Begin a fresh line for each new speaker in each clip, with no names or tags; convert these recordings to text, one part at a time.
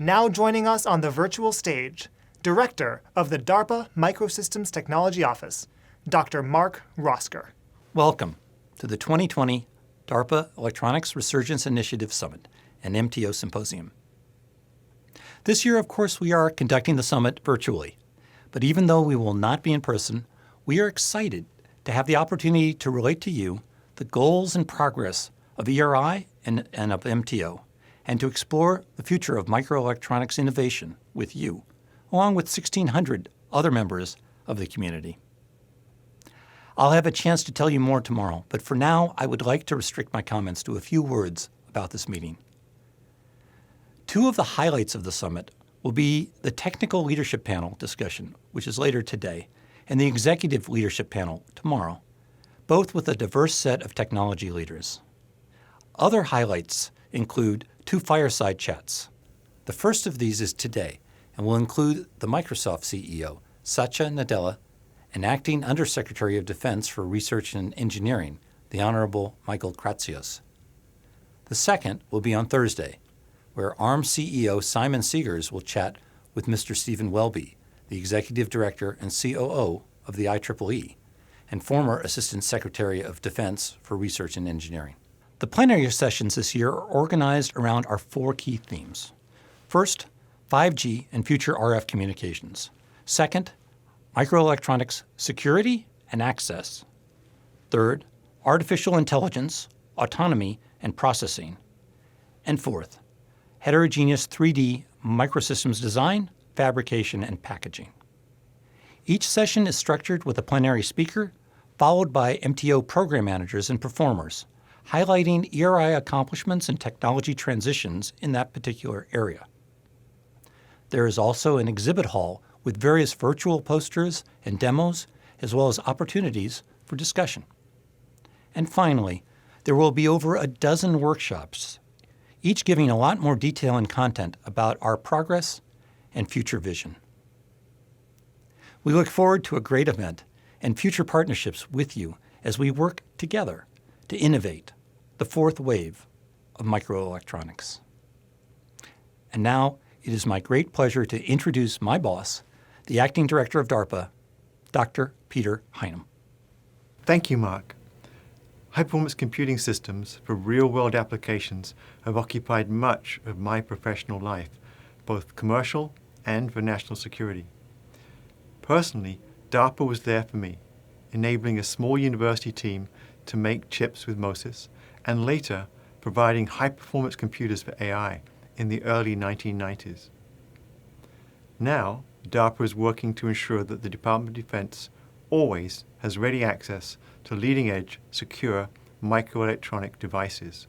Now joining us on the virtual stage, Director of the DARPA Microsystems Technology Office, Dr. Mark Rosker.
Welcome to the 2020 DARPA Electronics Resurgence Initiative Summit and MTO Symposium. This year, of course, we are conducting the summit virtually, but even though we will not be in person, we are excited to have the opportunity to relate to you the goals and progress of ERI and of MTO, and to explore the future of microelectronics innovation with you, along with 1,600 other members of the community. I'll have a chance to tell you more tomorrow, but for now, I would like to restrict my comments to a few words about this meeting. Two of the highlights of the summit will be the technical leadership panel discussion, which is later today, and the executive leadership panel tomorrow, both with a diverse set of technology leaders. Other highlights include two fireside chats. The first of these is today and will include the Microsoft CEO, Satya Nadella, and Acting Undersecretary of Defense for Research and Engineering, the Honorable Michael Kratsios. The second will be on Thursday, where ARM CEO Simon Segars will chat with Mr. Stephen Welby, the Executive Director and COO of the IEEE, and former Assistant Secretary of Defense for Research and Engineering. The plenary sessions this year are organized around our four key themes. First, 5G and future RF communications. Second, microelectronics security and access. Third, artificial intelligence, autonomy, and processing. And fourth, heterogeneous 3D microsystems design, fabrication, and packaging. Each session is structured with a plenary speaker, followed by MTO program managers and performers, highlighting ERI accomplishments and technology transitions in that particular area. There is also an exhibit hall with various virtual posters and demos, as well as opportunities for discussion. And finally, there will be over a dozen workshops, each giving a lot more detail and content about our progress and future vision. We look forward to a great event and future partnerships with you as we work together to innovate the fourth wave of microelectronics. And now it is my great pleasure to introduce my boss, the Acting Director of DARPA, Dr. Peter Highnam.
Thank you, Mark. High-performance computing systems for real-world applications have occupied much of my professional life, both commercial and for national security. Personally, DARPA was there for me, enabling a small university team to make chips with MOSIS, and later providing high-performance computers for AI in the early 1990s. Now, DARPA is working to ensure that the Department of Defense always has ready access to leading-edge, secure microelectronic devices.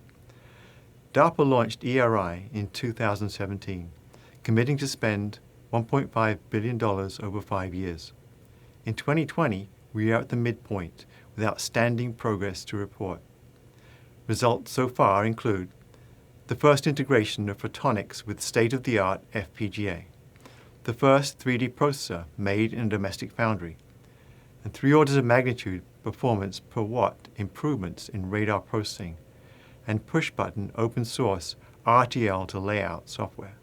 DARPA launched ERI in 2017, committing to spend $1.5 billion over 5 years. In 2020, we are at the midpoint with outstanding progress to report. Results so far include the first integration of photonics with state-of-the-art FPGA, the first 3D processor made in a domestic foundry, and 3 orders of magnitude performance per watt improvements in radar processing, and push-button open-source RTL to layout software.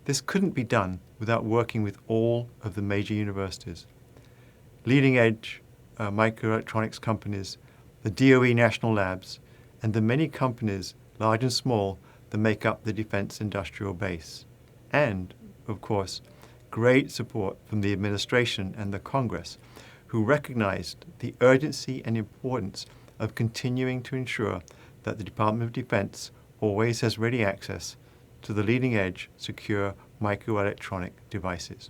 This couldn't be done without working with all of the major universities, leading-edge microelectronics companies, the DOE national labs, and the many companies, large and small, that make up the defense industrial base. And, of course, great support from the administration and the Congress, who recognized the urgency and importance of continuing to ensure that the Department of Defense always has ready access to the leading-edge, secure microelectronic devices.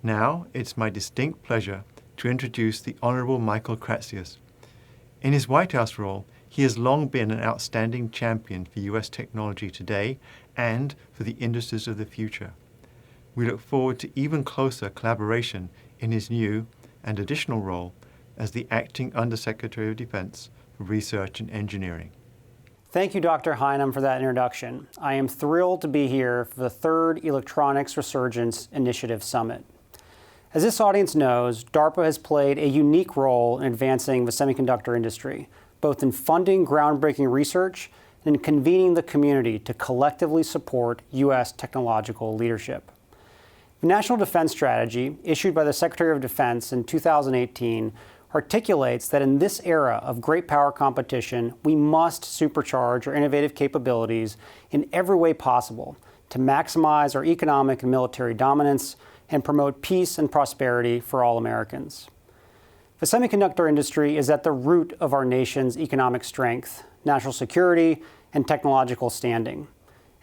Now, it's my distinct pleasure to introduce the Honorable Michael Kratsios. In his White House role, he has long been an outstanding champion for U.S. technology today and for the industries of the future. We look forward to even closer collaboration in his new and additional role as the Acting Undersecretary of Defense for Research and Engineering.
Thank you, Dr. Highnam, for that introduction. I am thrilled to be here for the third Electronics Resurgence Initiative Summit. As this audience knows, DARPA has played a unique role in advancing the semiconductor industry, both in funding groundbreaking research and in convening the community to collectively support U.S. technological leadership. The National Defense Strategy, issued by the Secretary of Defense in 2018, articulates that in this era of great power competition, we must supercharge our innovative capabilities in every way possible to maximize our economic and military dominance and promote peace and prosperity for all Americans. The semiconductor industry is at the root of our nation's economic strength, national security, and technological standing.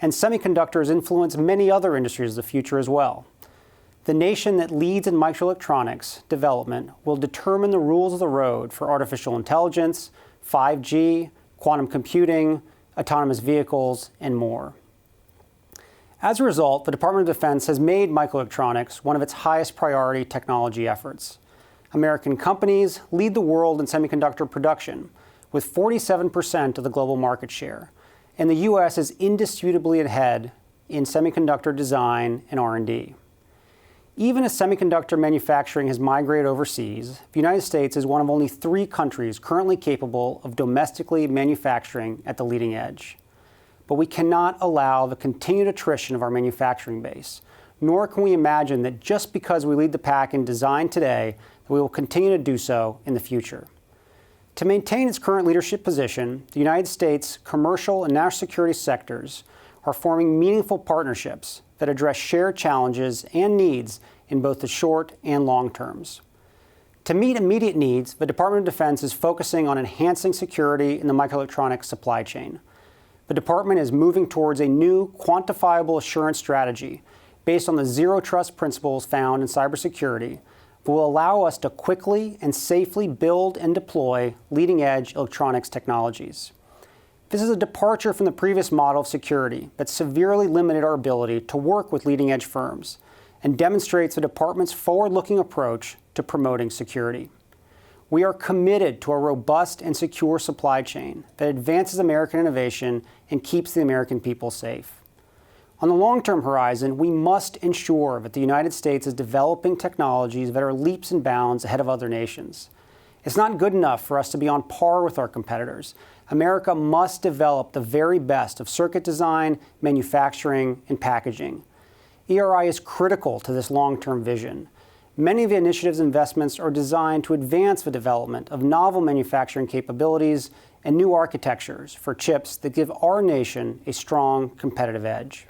And semiconductors influence many other industries of the future as well. The nation that leads in microelectronics development will determine the rules of the road for artificial intelligence, 5G, quantum computing, autonomous vehicles, and more. As a result, the Department of Defense has made microelectronics one of its highest priority technology efforts. American companies lead the world in semiconductor production, with 47% of the global market share, and the U.S. is indisputably ahead in semiconductor design and R&D. Even as semiconductor manufacturing has migrated overseas, the United States is one of only 3 countries currently capable of domestically manufacturing at the leading edge. But we cannot allow the continued attrition of our manufacturing base, nor can we imagine that just because we lead the pack in design today, that we will continue to do so in the future. To maintain its current leadership position, the United States commercial and national security sectors are forming meaningful partnerships that address shared challenges and needs in both the short and long terms. To meet immediate needs, the Department of Defense is focusing on enhancing security in the microelectronics supply chain. The department is moving towards a new quantifiable assurance strategy based on the zero trust principles found in cybersecurity that will allow us to quickly and safely build and deploy leading-edge electronics technologies. This is a departure from the previous model of security that severely limited our ability to work with leading-edge firms and demonstrates the department's forward-looking approach to promoting security. We are committed to a robust and secure supply chain that advances American innovation and keeps the American people safe. On the long-term horizon, we must ensure that the United States is developing technologies that are leaps and bounds ahead of other nations. It's not good enough for us to be on par with our competitors. America must develop the very best of circuit design, manufacturing, and packaging. ERI is critical to this long-term vision. Many of the initiative's investments are designed to advance the development of novel manufacturing capabilities and new architectures for chips that give our nation a strong competitive edge.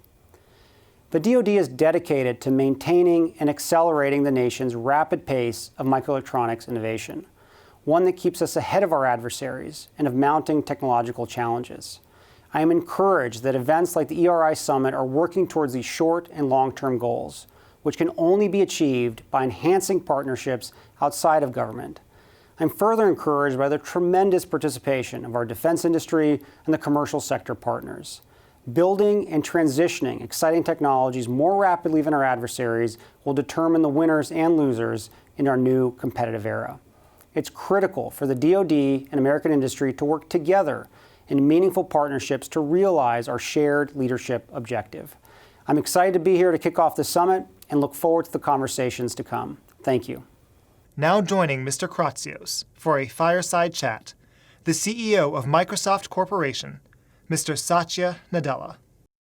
The DoD is dedicated to maintaining and accelerating the nation's rapid pace of microelectronics innovation, one that keeps us ahead of our adversaries and of mounting technological challenges. I am encouraged that events like the ERI Summit are working towards these short and long-term goals, which can only be achieved by enhancing partnerships outside of government. I'm further encouraged by the tremendous participation of our defense industry and the commercial sector partners. Building and transitioning exciting technologies more rapidly than our adversaries will determine the winners and losers in our new competitive era. It's critical for the DoD and American industry to work together in meaningful partnerships to realize our shared leadership objective. I'm excited to be here to kick off the summit and look forward to the conversations to come. Thank you.
Now joining Mr. Kratsios for a Fireside Chat, the CEO of Microsoft Corporation, Mr. Satya Nadella.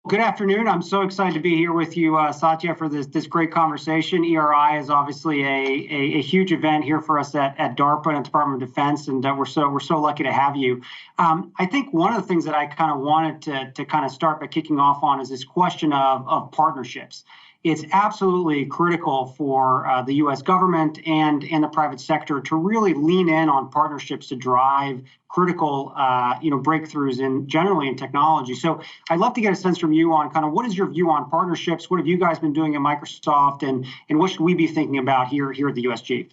Good afternoon. I'm so excited to be here with you, Satya, for this great conversation. ERI is obviously a huge event here for us at DARPA and Department of Defense, and we're so lucky to have you. I think one of the things that I kind of wanted to kind of start by kicking off on is this question of partnerships. It's absolutely critical for the U.S. government and the private sector to really lean in on partnerships to drive critical, breakthroughs generally in technology. So I'd love to get a sense from you on kind of what is your view on partnerships? What have you guys been doing at Microsoft, and what should we be thinking about here at the USG?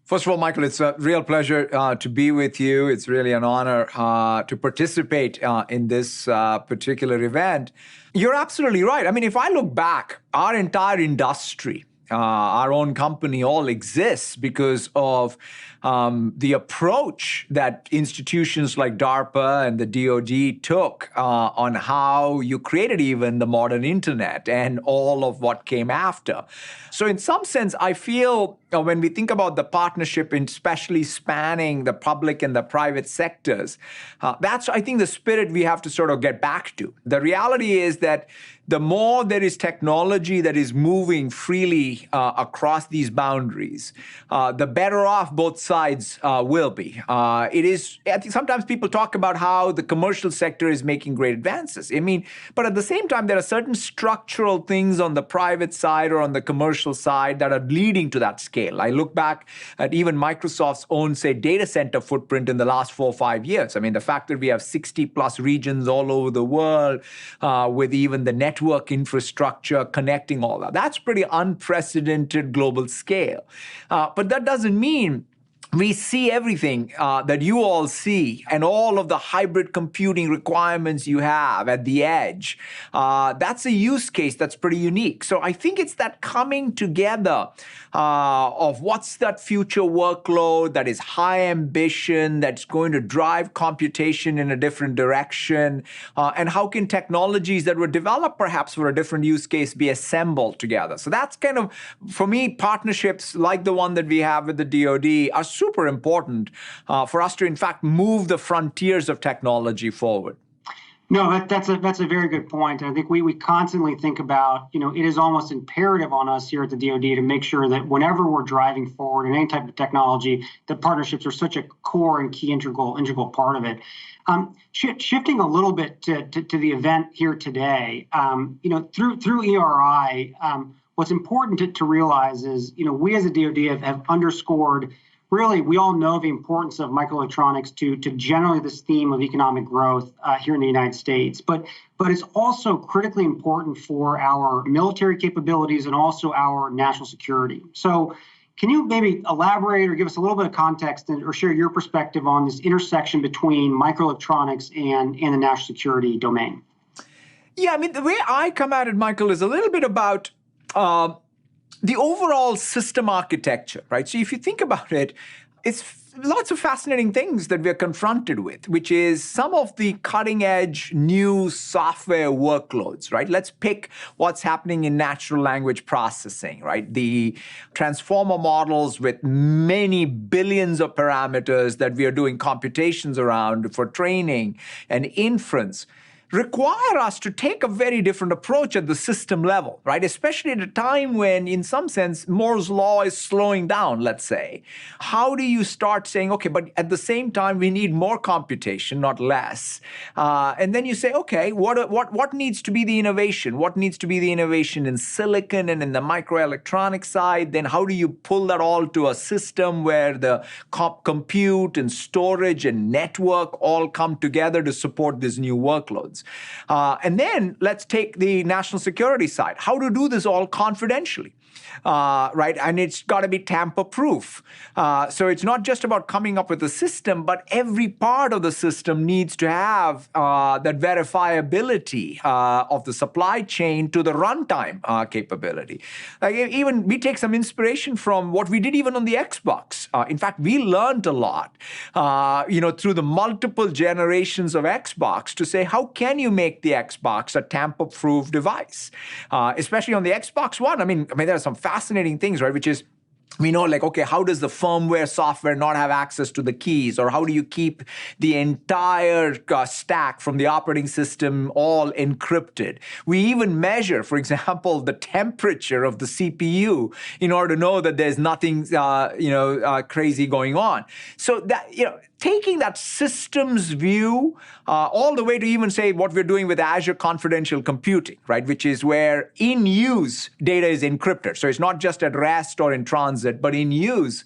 First of all, Michael, it's a real pleasure to be with you. It's really an honor to participate in this particular event. You're absolutely right. I mean, if I look back, our entire industry, our own company all exists because of the approach that institutions like DARPA and the DoD took on how you created even the modern internet and all of what came after. So in some sense, I feel when we think about the partnership, especially spanning the public and the private sectors, that's, I think, the spirit we have to sort of get back to. The reality is that the more there is technology that is moving freely across these boundaries, the better off both sides will be. It is, I think sometimes people talk about how the commercial sector is making great advances. I mean, but at the same time, there are certain structural things on the private side or on the commercial side that are leading to that scale. I look back at even Microsoft's own, say, data center footprint in the last 4 or 5 years. I mean, the fact that we have 60 plus regions all over the world with even the network infrastructure connecting all that. That's pretty unprecedented global scale. But that doesn't mean we see everything that you all see and all of the hybrid computing requirements you have at the edge. That's a use case that's pretty unique. So I think it's that coming together of what's that future workload that is high ambition, that's going to drive computation in a different direction, and how can technologies that were developed perhaps for a different use case be assembled together. So that's kind of, for me, partnerships like the one that we have with the DoD are super important for us to, in fact, move the frontiers of technology forward.
No, that's a very good point. I think we constantly think about, it is almost imperative on us here at the DoD to make sure that whenever we're driving forward in any type of technology, that partnerships are such a core and key integral part of it. Shifting a little bit to the event here today, through ERI, what's important to realize is, we as a DoD have underscored. Really, we all know the importance of microelectronics to generally this theme of economic growth here in the United States. But it's also critically important for our military capabilities and also our national security. So can you maybe elaborate or give us a little bit of context or share your perspective on this intersection between microelectronics and the national security domain?
Yeah, I mean, the way I come at it, Michael, is a little bit about the overall system architecture, right? So if you think about it, it's lots of fascinating things that we're confronted with, which is some of the cutting edge new software workloads, right? Let's pick what's happening in natural language processing, right? The transformer models with many billions of parameters that we are doing computations around for training and inference require us to take a very different approach at the system level, right? Especially at a time when, in some sense, Moore's law is slowing down, let's say. How do you start saying, okay, but at the same time, we need more computation, not less. And then you say, okay, what needs to be the innovation? What needs to be the innovation in silicon and in the microelectronic side? Then how do you pull that all to a system where the compute and storage and network all come together to support these new workloads? And then let's take the national security side. How to do this all confidentially, right? And it's got to be tamper-proof. So it's not just about coming up with a system, but every part of the system needs to have that verifiability of the supply chain to the runtime capability. Like even we take some inspiration from what we did even on the Xbox. In fact, we learned a lot, through the multiple generations of Xbox to say, how can you make the Xbox a tamper-proof device? Especially on the Xbox One. I mean, there are some fascinating things, right? Which is, we know, like, okay, how does the firmware software not have access to the keys? Or how do you keep the entire stack from the operating system all encrypted? We even measure, for example, the temperature of the CPU in order to know that there's nothing, crazy going on. So that, taking that systems view all the way to even say what we're doing with Azure Confidential Computing, right, which is where in use data is encrypted. So it's not just at rest or in transit, but in use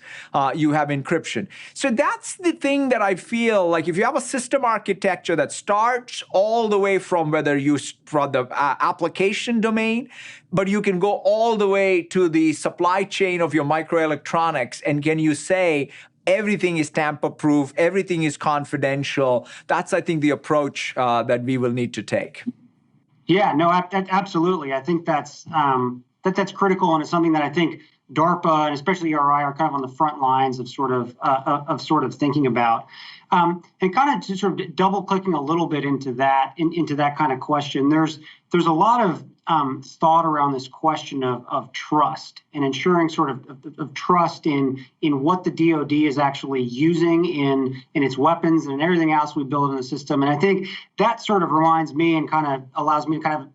you have encryption. So that's the thing that I feel like if you have a system architecture that starts all the way from whether you from the application domain, but you can go all the way to the supply chain of your microelectronics, and can you say, everything is tamper-proof, everything is confidential. That's, I think, the approach that we will need to take.
Yeah, no, absolutely. I think that's critical, and it's something that I think DARPA and especially ERI are kind of on the front lines of sort of thinking about. And kind of to sort of double clicking a little bit into that kind of question, there's a lot of thought around this question of trust and ensuring sort of trust in what the DoD is actually using in its weapons and everything else we build in the system. And I think that sort of reminds me and kind of allows me to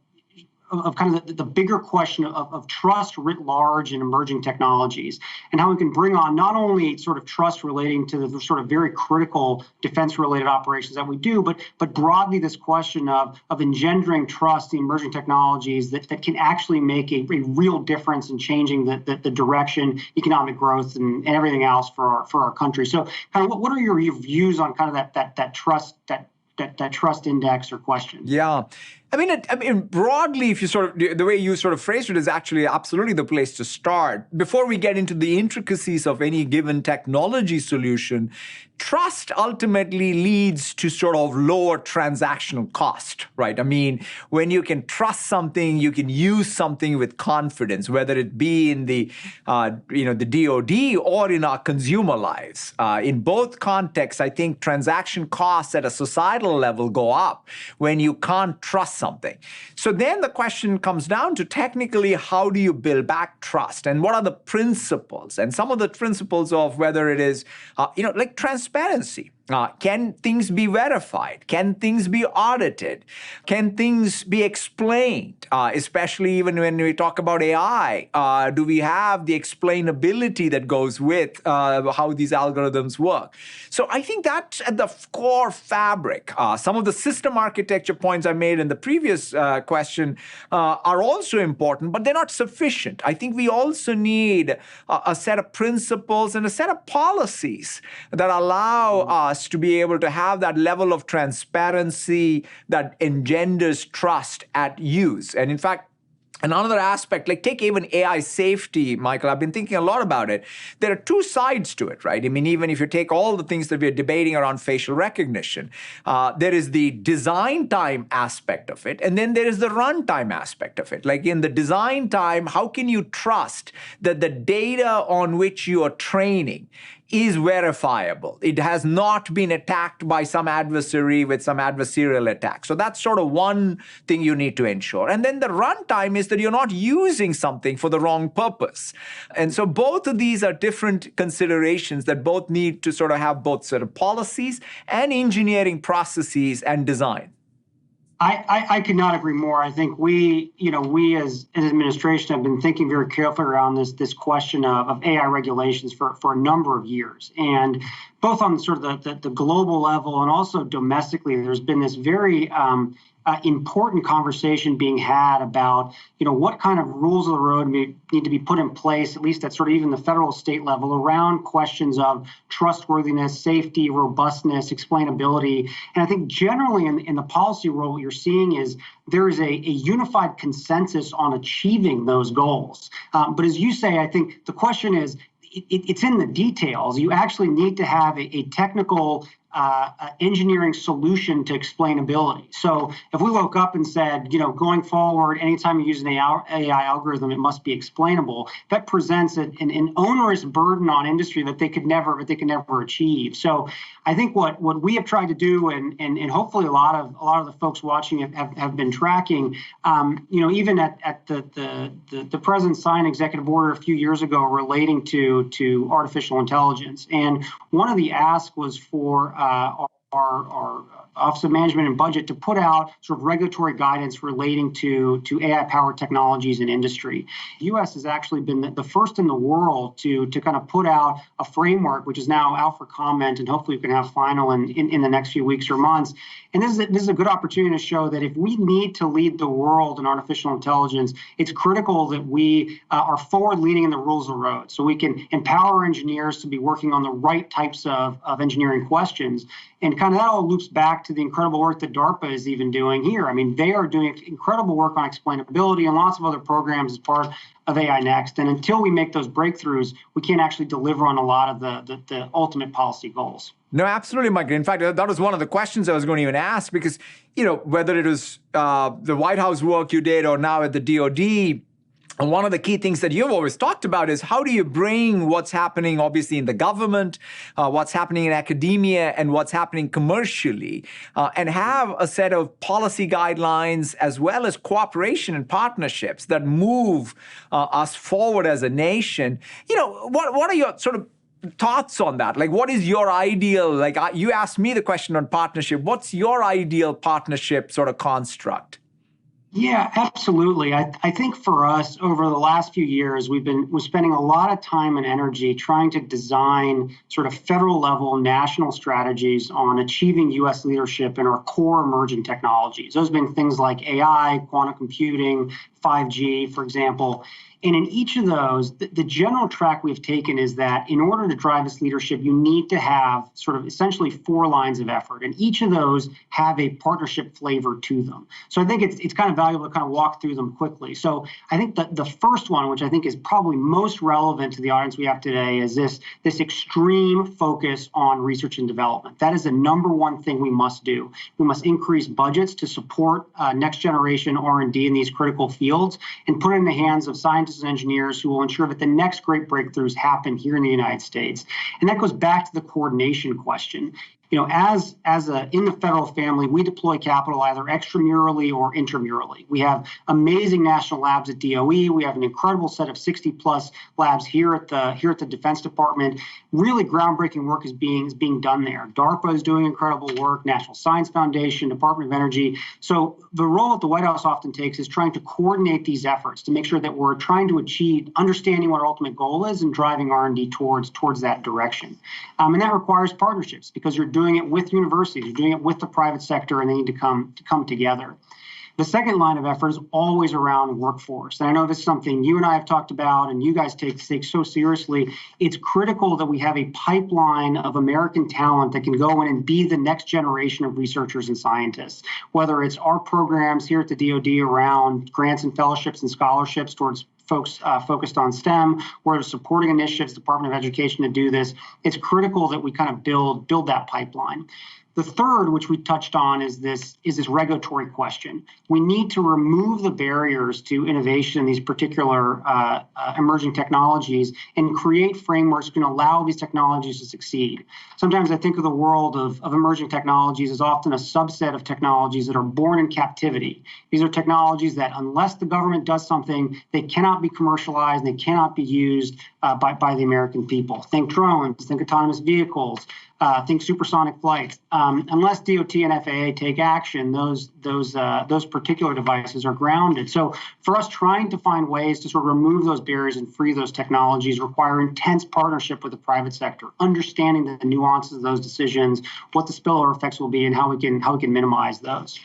kind of the bigger question of trust writ large in emerging technologies and how we can bring on not only sort of trust relating to the sort of very critical defense-related operations that we do, but broadly this question of engendering trust in emerging technologies that can actually make a real difference in changing the direction, economic growth, and everything else for our country. So kind of what are your views on kind of that trust that trust index or question?
Yeah. I mean, broadly, if you the way you sort of phrased it is actually absolutely the place to start. Before we get into the intricacies of any given technology solution, trust ultimately leads to sort of lower transactional cost, right? I mean, when you can trust something, you can use something with confidence, whether it be in the DoD or in our consumer lives. In both contexts, I think transaction costs at a societal level go up when you can't trust something. So then the question comes down to technically, how do you build back trust? And what are the principles? And some of the principles of whether it is, like transparency. Can things be verified? Can things be audited? Can things be explained? Especially even when we talk about AI, do we have the explainability that goes with how these algorithms work? So I think that's at the core fabric. Some of the system architecture points I made in the previous question are also important, but they're not sufficient. I think we also need a set of principles and a set of policies that allow us to be able to have that level of transparency that engenders trust at use. And in fact, another aspect, like take even AI safety, Michael, I've been thinking a lot about it. There are two sides to it, right? I mean, even if you take all the things that we're debating around facial recognition, there is the design time aspect of it, and then there is the runtime aspect of it. Like in the design time, how can you trust that the data on which you are training is verifiable? It has not been attacked by some adversary with some adversarial attack. So that's sort of one thing you need to ensure. And then the runtime is that you're not using something for the wrong purpose. And so both of these are different considerations that both need to sort of have both sort of policies and engineering processes and design.
I could not agree more. I think we as an administration have been thinking very carefully around this question of AI regulations for a number of years. And both on sort of the global level and also domestically, there's been this very important conversation being had about, what kind of rules of the road need to be put in place, at least at sort of even the federal state level, around questions of trustworthiness, safety, robustness, explainability. And I think generally in the policy world, what you're seeing is there is a unified consensus on achieving those goals. But as you say, I think the question is, it's in the details. You actually need to have a technical engineering solution to explainability. So if we woke up and said, going forward, anytime you use an AI algorithm, it must be explainable, that presents an onerous burden on industry that they could never achieve. So I think what we have tried to do, and hopefully a lot of the folks watching have been tracking, even at the president signed executive order a few years ago relating to artificial intelligence, and one of the asks was for our Office of Management and Budget to put out sort of regulatory guidance relating to AI-powered technologies in industry. The U.S. has actually been the first in the world to kind of put out a framework, which is now out for comment, and hopefully we can have final in the next few weeks or months. And this is a good opportunity to show that if we need to lead the world in artificial intelligence, it's critical that we are forward-leaning in the rules of the road, so we can empower engineers to be working on the right types of engineering questions. And kind of that all loops back to the incredible work that DARPA is even doing here. I mean, they are doing incredible work on explainability and lots of other programs as part of AI Next. And until we make those breakthroughs, we can't actually deliver on a lot of the ultimate policy goals.
No, absolutely, Mike. In fact, that was one of the questions I was going to even ask, because, whether it was the White House work you did or now at the DoD, And one of the key things that you've always talked about is how do you bring what's happening, obviously, in the government, what's happening in academia, and what's happening commercially, and have a set of policy guidelines as well as cooperation and partnerships that move us forward as a nation. What are your sort of thoughts on that? Like, what is your ideal, like you asked me the question on partnership, what's your ideal partnership sort of construct?
Yeah, absolutely. I think for us over the last few years, we're spending a lot of time and energy trying to design sort of federal level national strategies on achieving U.S. leadership in our core emerging technologies. Those have been things like AI, quantum computing, 5G, for example. And in each of those, the general track we've taken is that in order to drive this leadership, you need to have sort of essentially 4 lines of effort. And each of those have a partnership flavor to them. So I think it's kind of valuable to kind of walk through them quickly. So I think that the first one, which I think is probably most relevant to the audience we have today, is this extreme focus on research and development. That is the number one thing we must do. We must increase budgets to support next generation R&D in these critical fields and put it in the hands of scientists and engineers who will ensure that the next great breakthroughs happen here in the United States. And that goes back to the coordination question. In the federal family, we deploy capital either extramurally or intramurally. We have amazing national labs at DOE. We have an incredible set of 60 plus labs here at the Defense Department. Really groundbreaking work is being done there. DARPA is doing incredible work, National Science Foundation, Department of Energy. So the role that the White House often takes is trying to coordinate these efforts to make sure that we're trying to achieve understanding what our ultimate goal is and driving R&D towards that direction. And that requires partnerships because you're doing it with universities, you're doing it with the private sector, and they need to come together. The second line of effort is always around workforce. And I know this is something you and I have talked about and you guys take so seriously. It's critical that we have a pipeline of American talent that can go in and be the next generation of researchers and scientists, whether it's our programs here at the DoD around grants and fellowships and scholarships towards folks focused on STEM, or supporting initiatives, Department of Education to do this. It's critical that we kind of build that pipeline. The third, which we touched on, is this regulatory question. We need to remove the barriers to innovation in these particular emerging technologies and create frameworks that can allow these technologies to succeed. Sometimes I think of the world of emerging technologies as often a subset of technologies that are born in captivity. These are technologies that, unless the government does something, they cannot be commercialized, they cannot be used by the American people. Think drones, think autonomous vehicles, think supersonic flights. Unless DOT and FAA take action, those particular devices are grounded. So for us, trying to find ways to sort of remove those barriers and free those technologies require intense partnership with the private sector, understanding the nuances of those decisions, what the spillover effects will be, and how we can minimize those.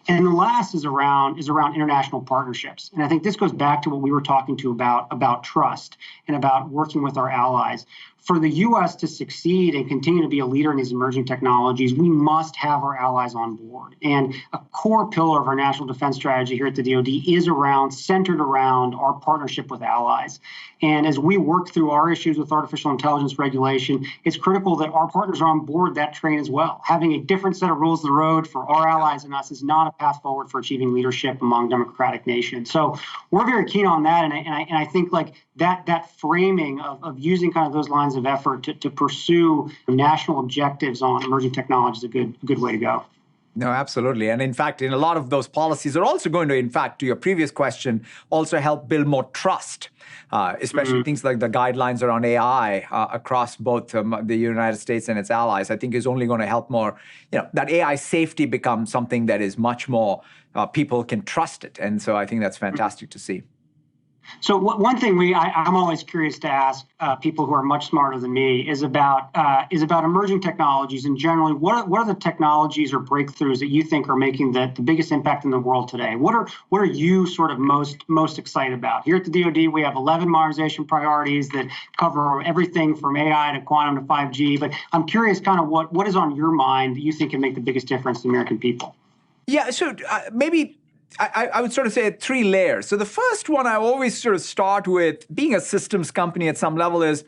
And the last is around international partnerships. And I think this goes back to what we were talking to about trust and about working with our allies. For the U.S. to succeed and continue to be a leader in these emerging technologies, we must have our allies on board. And a core pillar of our national defense strategy here at the DoD is centered around our partnership with allies. And as we work through our issues with artificial intelligence regulation, it's critical that our partners are on board that train as well. Having a different set of rules of the road for our allies and us is not a path forward for achieving leadership among democratic nations. So we're very keen on that. And I think like that framing of using kind of those lines of effort to pursue national objectives on emerging technology is a good way to go.
No, absolutely. And in fact, in a lot of those policies are also going to, in fact, to your previous question, also help build more trust, especially things like the guidelines around AI across both the United States and its allies, I think is only going to help more, that AI safety becomes something that is much more, people can trust it. And so I think that's fantastic to see.
So one thing I'm always curious to ask people who are much smarter than me is about emerging technologies and generally what are the technologies or breakthroughs that you think are making the biggest impact in the world today? What are you sort of most excited about? Here at the DoD, we have 11 modernization priorities that cover everything from AI to quantum to 5G. But I'm curious, kind of what is on your mind that you think can make the biggest difference to the American people?
Yeah, so maybe. I would sort of say 3 layers. So the first one I always sort of start with, being a systems company at some level, is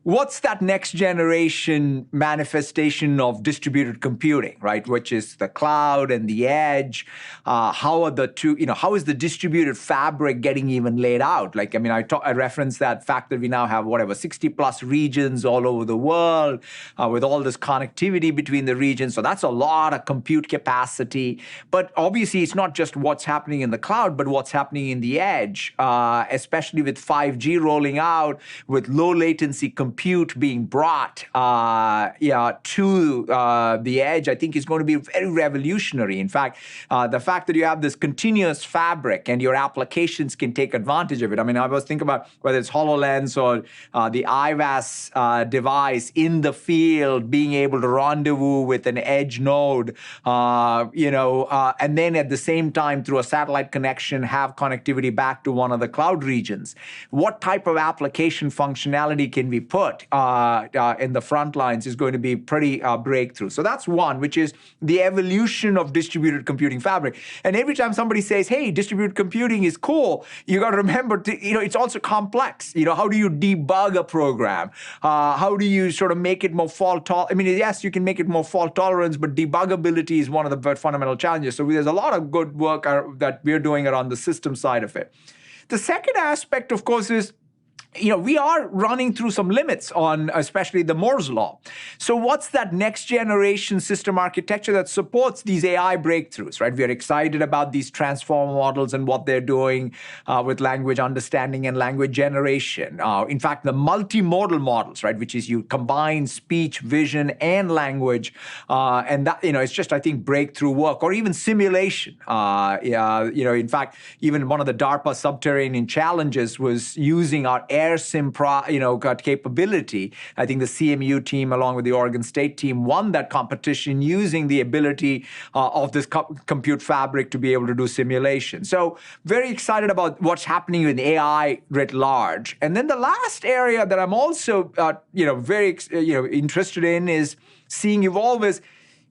what's that next generation manifestation of distributed computing, right? Which is the cloud and the edge. How are the two, how is the distributed fabric getting even laid out? Like, I referenced that fact that we now have 60 plus regions all over the world with all this connectivity between the regions. So that's a lot of compute capacity. But obviously, it's not just what's happening in the cloud, but what's happening in the edge, especially with 5G rolling out, with low latency compute being brought to the edge, I think is going to be very revolutionary. In fact, the fact that you have this continuous fabric and your applications can take advantage of it. I was thinking about whether it's HoloLens or the IVAS device in the field being able to rendezvous with an edge node, and then at the same time through a satellite connection have connectivity back to one of the cloud regions. What type of application functionality can we put in the front lines is going to be pretty breakthrough. So that's one, which is the evolution of distributed computing fabric. And every time somebody says, hey, distributed computing is cool, you got to remember, it's also complex. How do you debug a program? How do you sort of make it more fault tolerant? Yes, you can make it more fault tolerance, but debuggability is one of the fundamental challenges. So there's a lot of good work that we're doing around the system side of it. The second aspect, of course, is we are running through some limits on especially the Moore's law. So what's that next generation system architecture that supports these AI breakthroughs, right? We are excited about these transformer models and what they're doing with language understanding and language generation. In fact, the multimodal models, right, which is you combine speech, vision, and language. And that, it's just, I think, breakthrough work, or even simulation. In fact, even one of the DARPA subterranean challenges was using our AirSim capability. I think the CMU team, along with the Oregon State team, won that competition using the ability of this compute fabric to be able to do simulation. So very excited about what's happening with AI writ large. And then the last area that I'm also very interested in is seeing evolve is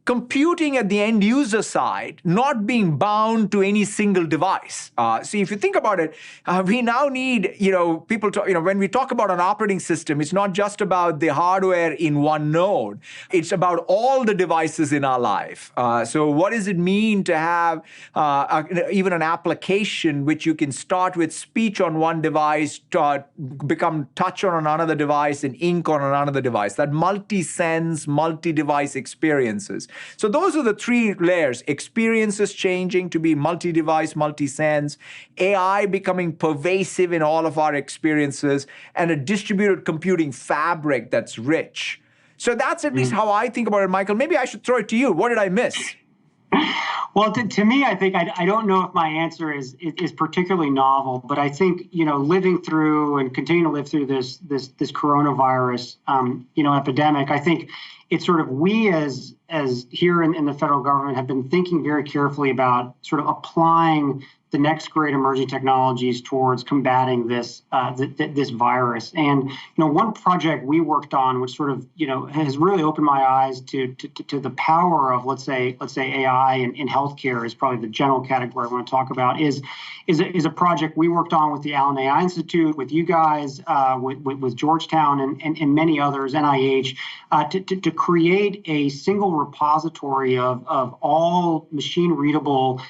computing at the end user side, not being bound to any single device. See, if you think about it, we now need, people to, when we talk about an operating system, it's not just about the hardware in one node. It's about all the devices in our life. So what does it mean to have even an application which you can start with speech on one device, to become touch on another device, and ink on another device, that multi-sense, multi-device experiences. So those are the three layers: experiences changing to be multi-device, multi-sense, AI becoming pervasive in all of our experiences, and a distributed computing fabric that's rich. So that's at least how I think about it, Michael. Maybe I should throw it to you. What did I miss?
Well, to me, I think I don't know if my answer is particularly novel, but I think living through and continue to live through this coronavirus epidemic, I think it's sort of we as here in the federal government have been thinking very carefully about sort of applying the next great emerging technologies towards combating this this virus. And one project we worked on, which sort of has really opened my eyes to the power of let's say AI in healthcare, is probably the general category I want to talk about. Is a project we worked on with the Allen AI Institute, with you guys, with Georgetown and many others, NIH, to create a single repository of all machine readable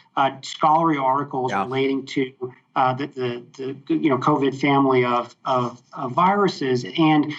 scholarly articles relating to the COVID family of viruses. And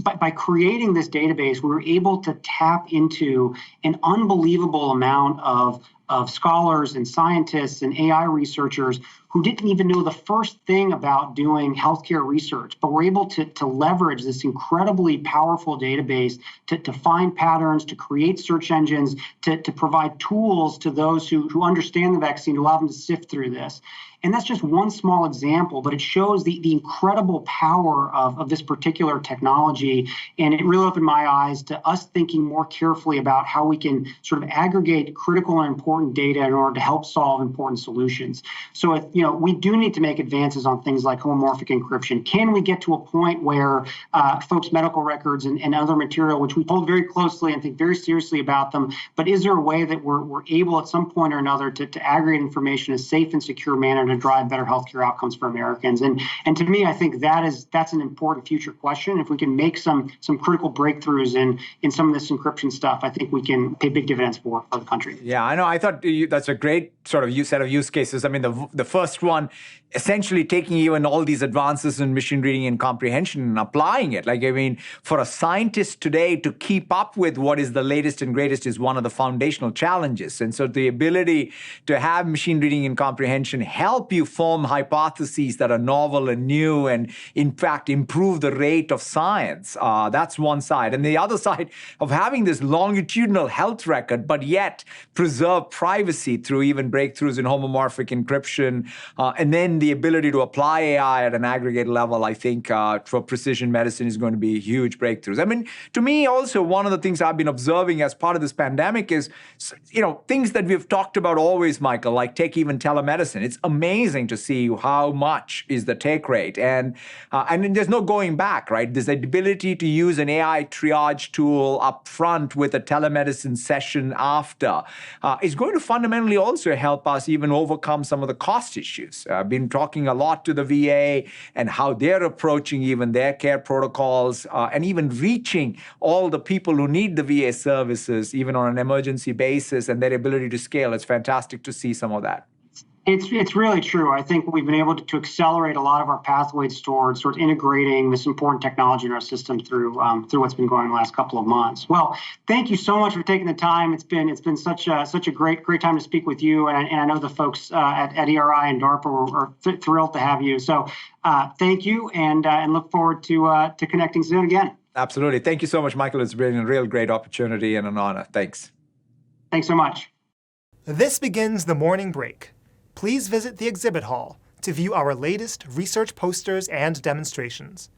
by creating this database, we were able to tap into an unbelievable amount of scholars and scientists and AI researchers who didn't even know the first thing about doing healthcare research, but were able to leverage this incredibly powerful database to find patterns, to create search engines, to provide tools to those who understand the vaccine, to allow them to sift through this. And that's just one small example, but it shows the incredible power of this particular technology. And it really opened my eyes to us thinking more carefully about how we can sort of aggregate critical and important data in order to help solve important solutions. So, we do need to make advances on things like homomorphic encryption. Can we get to a point where folks' medical records and other material, which we hold very closely and think very seriously about them, but is there a way that we're able at some point or another to aggregate information in a safe and secure manner to drive better healthcare outcomes for Americans? And to me, I think that's an important future question. If we can make some critical breakthroughs in some of this encryption stuff, I think we can pay big dividends for the country.
Yeah, I know. I thought that's a great sort of set of use cases. I mean, the first one, essentially taking even all these advances in machine reading and comprehension and applying it. Like, I mean, for a scientist today to keep up with what is the latest and greatest is one of the foundational challenges. And so the ability to have machine reading and comprehension help you form hypotheses that are novel and new and, in fact, improve the rate of science. That's one side. And the other side of having this longitudinal health record, but yet preserve privacy through even breakthroughs in homomorphic encryption, and then the ability to apply AI at an aggregate level, I think, for precision medicine is going to be huge breakthroughs. I mean, to me, also, one of the things I've been observing as part of this pandemic is, things that we've talked about always, Michael, like take even telemedicine. It's amazing to see how much is the take rate. And there's no going back, right? There's the ability to use an AI triage tool up front with a telemedicine session after. Is going to fundamentally also help us even overcome some of the cost issues. I've been talking a lot to the VA and how they're approaching even their care protocols and even reaching all the people who need the VA services, even on an emergency basis, and their ability to scale. It's fantastic to see some of that.
It's really true. I think we've been able to accelerate a lot of our pathways towards integrating this important technology in our system through what's been going on the last couple of months. Well, thank you so much for taking the time. It's been such a great time to speak with you, and I know the folks at ERI and DARPA are thrilled to have you. So thank you, and look forward to connecting soon again.
Absolutely. Thank you so much, Michael. It's been a real great opportunity and an honor. Thanks.
Thanks so much.
This begins the morning break. Please visit the exhibit hall to view our latest research posters and demonstrations.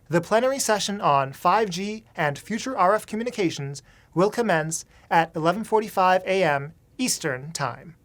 The plenary session on 5G and future RF communications will commence at 11:45 a.m. Eastern Time.